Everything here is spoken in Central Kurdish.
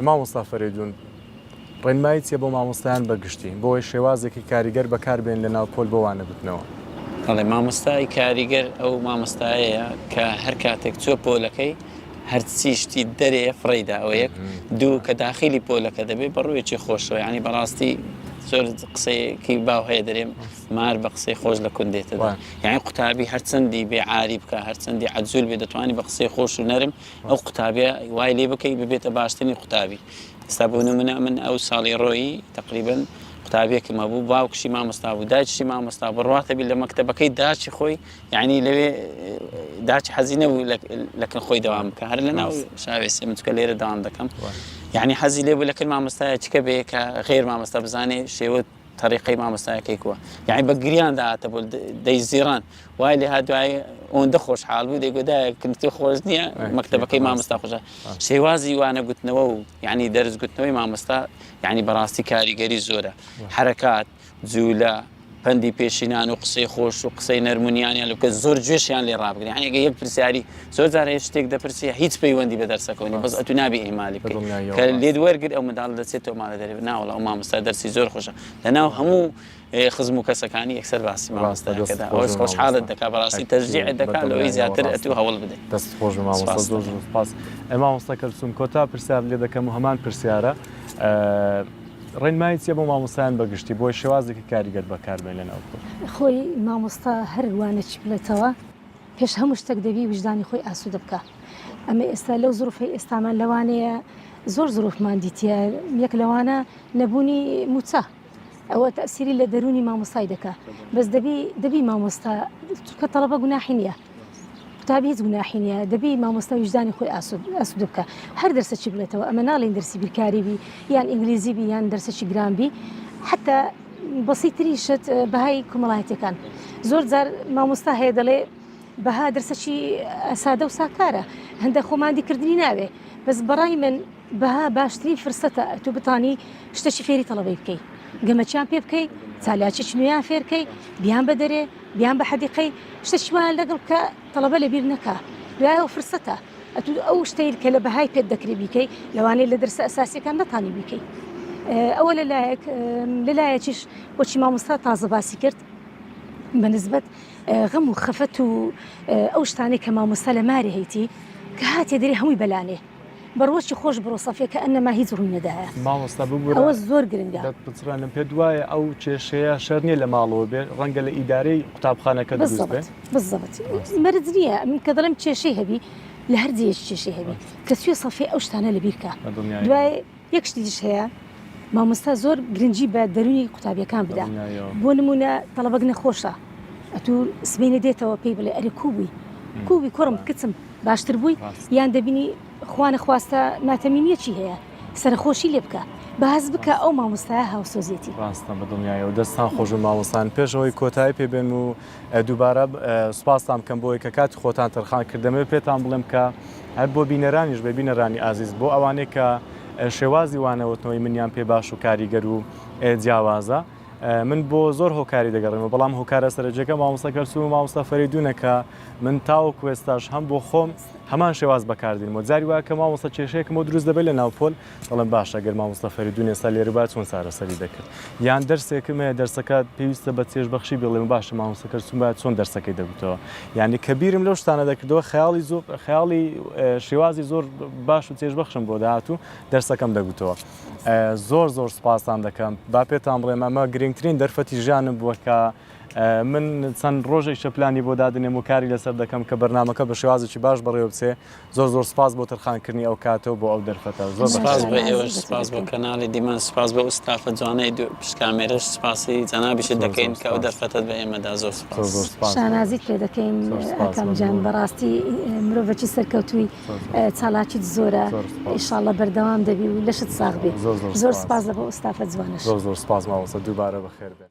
مامۆستا فەریدون ڕێنمایی چییە بۆ مامۆستایان بەگشتی بۆی شێوازێکی کاریگەر بەکاربێن لە ناو پۆل بۆوانە بتنەوە؟ بەڵێ مامۆستای کاریگەر ئەو مامۆستایەیە کە هەر کاتێک چۆ پۆلەکەی هەرچی شتی دەرێ فڕیدا ئەو یەک دوو کە داخلی پۆلەکە دەبێت بەڕوویەکی خۆشەوە ینی بەڕاستی زۆر قسەیەکی باو هەیە دەرێم مار بە قسەی خۆش لە کوندێتەدا یعنی قوتابی هەرچەندی بێعاری بکە هەرچەندی عەجزول بێ دەتوانی بە قسەی خۆش و نەرم ئەو قوتابیە وای لێ بکەی ببێتە باشترین قوتابی. ئێستا بۆ نمونە من ئەو ساڵی ڕۆیی تقریباً قوتابیەکم هەبوو باوکشی مامۆستا بوو دایکشی مامۆستا بوو ڕاتەبی لە مەکتەبەکەی داچی خۆی یعنی لەوێ داچی حەزی نەبوو لەکن خۆی دەوام بکە هەر لەناو شاوێسێ من چکە لێرە دەوام دەکەم یعنی حەزی لێ بوو لەکن مامۆستایە چکە بێ کە غێر مامۆستا بزانێ شێوە طریقەی مامۆستایەکەی کووە یعنی بە گریان داهاتە بۆ دەیزیڕان وای لێ هاتوای ئەوەندە خۆشحاڵ بوو دەیگوتایە کنتی خۆش نییە مەکتەبەکەی مامۆستا خۆشە شێوازی وانە گوتنەوە و یعنی دەرزگوتنەوەی مامۆستا یعنی بەڕاستی کاریگەری زۆرە حرەکات جوولە پەندی پێشینان و قسەی خۆش و قسەی نەرمونیانیان لەکە زۆر گوێشیان لێ ڕابگرن یعنی ئەگە یەک پرسیاری زۆر جار هەیە شتێک دەپرسیە هیچ پەیوەندی بە دەرسەکەونی بەس ئەتو نابی ئیمالی بکەی کە لێت وەرگرت ئەو منداڵ دەچێتەوە ماڵە دەرێت ناوەڵە ئەو مامۆستا دەرسی زۆر خۆشە لەناو هەموو خزم و کەسەکانی یەکسەر باسی مامۆستایەکەدا ئەوەش خۆشحاڵت دەکات بەڕاستی تەشجیعت دەکات لەوەی زیاتر ئەتو هەوڵ بدەیت. دەست خۆش بە مامۆستا زۆر سوپاس. مامۆستا کەلسووم کۆتا پرسیار لێ دەکەم و هەمان پرسیارە ڕێنمایی چییە بۆ مامۆستایان بەگشتی بۆی شێوازێکی کاریگەر بەکاربێن لە ناو پۆل؟ خۆی مامۆستا هەر وانە چی بڵێتەوە پێش هەموو شتێک دەبی وجدانی خۆی ئاسوودە بکە. ئەمە ئێستا لەو زروفەی ئێستامان لەوانەیە زۆر زروفمان دیتە یەک لەوانە نەبوونی موچە ئەوە تەسیری لە دەرونی مامۆستای دەکا بەس دەبی مامۆستا کە تەڵەبە گوناحی نییە قوتابی هیچ گوناحی نییە دەبی مامۆستا وجدانی خۆی ئاسوود بکە هەر دەرسەکی بڵێتەوە ئەمە ناڵێن دەرسی بیرکاری بی یان ئینگلیزی بی یان دەرسەکی گران بی حتا بەسیتری شت بەهای کۆمەڵایەتەکان زۆر جار مامۆستا هەیە دەڵێ بەها دەرسەکی سادە و ساکارە هەندە خۆماندیکردنی ناوێ بەس بەڕای من بەها باشترین فرسەتە تو بتانی شتێکی فێری تەڵەبەی بکەی گەمەچیان پێ بکەی چالاکیی نوێیان فێرکەی بیان بە دەرێ بیان بە حەدیقەی شتێکی وایە لەگەڵ کە تەڵەبە لەبیر نەکا دوایەوە فرسەتە ئەو شتەی کە لە بەهای پێت دەکری بیکەی لەوانەیە لە دەرسە ئەساسیەکان نەتانی بیکەی. ئەوە لەلایەکیش بۆچی مامۆستا تازە باسی کرد بەنسبەت غەم و خەفەت و ئەو شتانەی کە مامۆستا لە ماری هەیتی کە هاتیە دەرێ هەمووی بەلانێ بەڕۆکی خۆش بڕۆ سەفێ کە ئەنەما هیچ ڕووی نەدایە مامۆستا ببوورە ئەوە زۆر گرنگە بچرانم پێ دوایە ئەو کێشەیە شەر نییە لە ماڵەوە بێ ڕەنگە لە ئیدارەی قوتابخانەکە دروست بێت بزەبەت مەرج نییە کە دەڵێم کێشەی هەبی لە هەر جێش کێشەی هەبی کە سوێ سەفێ ئەو شتانە لەبیرکە دوای یەک شتیش هەیە مامۆستا زۆر گرنگی بە دەرونی قوتابیەکان بدا بۆ نمونە تەڵەبەک نەخۆشە ئەتوو سبینە دێتەوە پێی بڵێ ئەرێ کوبی کوڕم کچم باشتر بووی یان دەبینی خوانە خواستە ناتەمینیەکی هەیە سەرخۆشی لێ بکە بەهەز بکە ئەو مامۆستایە هاوسۆزیەتی ڕاستە بە دڵنیایەوە دەستان خۆش و مامۆستان پێشەوەی کۆتایی پێبێن و دووبارە سوپاسان بکەم بۆی کە کاتی خۆتان تەرخان کردەمە پێتان بڵێم کە هەر بۆ بینەرانیش بە بینەرانی ئازیز بۆ ئەوانەیە کە شێوازی وانەوتنەوەی منیان پێ باش و کاریگەر و جیاوازە من بۆ زۆر هۆکاری دەگەڕێمەوە بەڵام هۆکارە سەرنجەکە مامۆستا کەلسووم و مامۆستا فەریدونە کە من تاوەکو ئێستاش هەم بۆ خۆم هەمان شێواز بەکاردێنمەوە جاری وایە کە مامۆستا کێشەیەکمەوە دروست دەبێت لە ناو پۆل دەڵێم باشە گەر مامۆستا فەریدون ئێستا لێرە با چۆن چارەسەری دەکرد یان دەرسێکم هەیە دەرسەکە پێویستە بە چێژبەخشی بڵێم باشە مامۆستا کەلسووم باید چۆن دەرسەکەی دەگوتەوە یعنی کە بیرم لەو شتانە دەکردەوە خەیاڵی شێوازی زۆر باش و چێژبەخشم بۆ داهاتوو دەرسەکەم دەگوتەوە. زۆر سوپاسان دەکەم با پێتان بڵێم ئەمە گرنگترین دەرفەتی ژیانم بووە کە من چەند ڕۆژێک شەپلانی بۆ دادنێم و کاری لەسەر دەکەم کە بەرنامەکە بە شێوازێکی باش بەڕێوە بچێ زۆر سپاس بۆ تەرخانکردنی ئەو کاتەوە بۆ ئەو دەرفەتە زۆر سپاس بە ئێوەش سپاس بۆ کەناڵی دیمان سپاس بە ئوستافە جوانەی پشکامێرەش سپاسی جەنابیشت دەکەین کە ئەو دەرفەتت بە ئێمەدا زۆر سپاس شانازیت پێ دەکەین ئەکەم جان بەڕاستی مرۆڤێکی سەرکەوتووی چالاکیت زۆرە ئینشاڵڵا بەردەوام دەبی و لەشت ساغ بێ زۆر سپاس لە بۆ ئوستافە جوانش زۆر سپاس ماوەسە دووبارە بەخێر بێت.